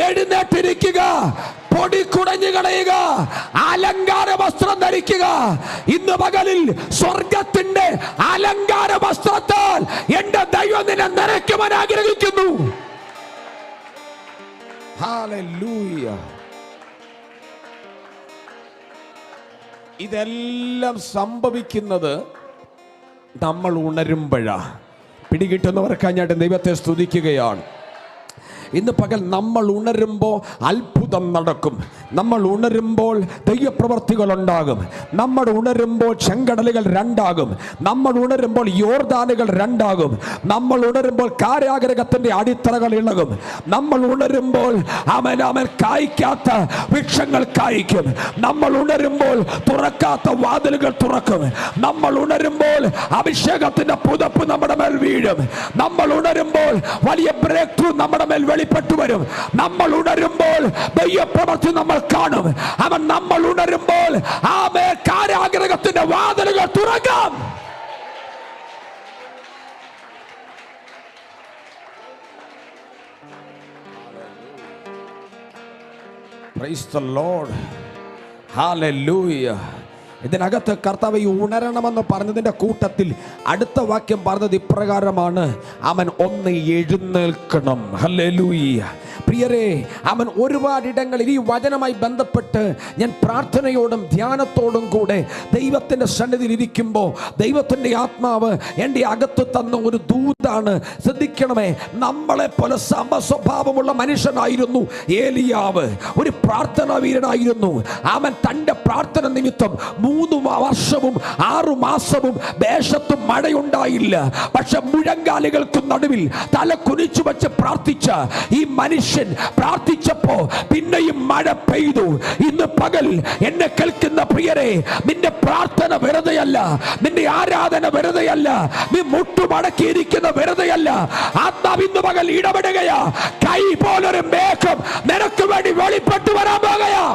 എഴുന്നേറ്റിരിക്കുക, പൊടി കുടഞ്ഞു കളയുക, അലങ്കാര വസ്ത്രം ധരിക്കുക. ഇന്ന് പകലിൽ സ്വർഗത്തിന്റെ അലങ്കാര വസ്ത്രത്താൽ എന്റെ ദൈവം നിന്നെ നിറയ്ക്കുവാൻ ആഗ്രഹിക്കുന്നു. ഹല്ലേലൂയ. ഇതെല്ലാം സംഭവിക്കുന്നത് നമ്മൾ ഉണരുമ്പോഴാ. പിടികിട്ടുന്നവർക്കായി ഞാൻ ദൈവത്തെ സ്തുതിക്കുകയാണ്. ഇന്ന് പകൽ നമ്മൾ ഉണരുമ്പോൾ അത്ഭുതം നടക്കും. നമ്മൾ ഉണരുമ്പോൾ ദൈവപ്രവർത്തികൾ ഉണ്ടാകും. നമ്മൾ ഉണരുമ്പോൾ ചെങ്കടലുകൾ രണ്ടാകും. നമ്മൾ ഉണരുമ്പോൾ യോർദാനുകൾ രണ്ടാകും. നമ്മൾ ഉണരുമ്പോൾ കാരാഗ്രഹത്തിന്റെ അടിത്തറകൾ ഇളകും. നമ്മൾ ഉണരുമ്പോൾ അവൻ കായ്ക്കാത്ത വൃക്ഷങ്ങൾ കായ്ക്കും. നമ്മൾ ഉണരുമ്പോൾ തുറക്കാത്ത വാതിലുകൾ തുറക്കും. നമ്മൾ ഉണരുമ്പോൾ അഭിഷേകത്തിന്റെ പുതപ്പ് നമ്മുടെ മേൽ വീഴും. നമ്മൾ ഉണരുമ്പോൾ വലിയ ബ്രേക്ക് ത്രൂ നമ്മുടെ മേൽ വെളിപ്പെട്ടു വരും. നമ്മൾ ഉണരുമ്പോൾ ദൈവപ്രവൃത്തി നമ്മൾ കാണും. അവൻ നമ്മൾ ഉണരുമ്പോൾ കാരാഗ്രഹത്തിന്റെ വാതിലുകൾ തുറക്കാം. Praise the Lord. Hallelujah. ഇതിനകത്ത് കർത്താവ് ഈ ഉണരണമെന്ന് പറഞ്ഞതിൻ്റെ കൂട്ടത്തിൽ അടുത്ത വാക്യം പറഞ്ഞത് ഇപ്രകാരമാണ്: അവൻ ഒന്ന് എഴുന്നേൽക്കണം. ഹല്ലേലൂയ. പ്രിയരെ, അവൻ ഒരുപാടിടങ്ങളിൽ ഈ വചനമായി ബന്ധപ്പെട്ട് ഞാൻ പ്രാർത്ഥനയോടും ധ്യാനത്തോടും കൂടെ ദൈവത്തിൻ്റെ സന്നിധിയിൽ ഇരിക്കുമ്പോൾ ദൈവത്തിൻ്റെ ആത്മാവ് എൻ്റെ അകത്ത് തന്ന ഒരു ദൂതാണ്. ശ്രദ്ധിക്കണമേ, നമ്മളെ പോലെ സമസ്വഭാവമുള്ള മനുഷ്യനായിരുന്നു ഏലിയാവ്. ഒരു പ്രാർത്ഥനാ വീരനായിരുന്നു. അവൻ തൻ്റെ പ്രാർത്ഥന നിമിത്തം 3 വർഷവും 6 മാസവും ദേശത്തും മഴയുണ്ടായില്ല. പക്ഷെ മുഴങ്കാലുകൾക്ക് നടുവിൽ തല കുനിച്ചു വെച്ച് പ്രാർത്ഥിച്ച ഈ മനുഷ്യൻ പ്രാർത്ഥിച്ചപ്പോ പിന്നെയും മഴ പെയ്തു. ഇന്ന് പകൽ എന്നെ കേൾക്കുന്ന പ്രിയരെ, നിന്റെ പ്രാർത്ഥന വെറുതെയല്ല, നിന്റെ ആരാധന വെറുതെയല്ല, നീ മുട്ടുമടക്കിയിരിക്കുന്ന വെറുതെയല്ല. ആത്മാവ് ഇന്ന് പകൽ ഇടപെടുകയാ. കൈ പോലൊരു മേഘം നിനക്ക് വേണ്ടി വെളിപ്പെട്ടു വരാൻ പോകുകയാ.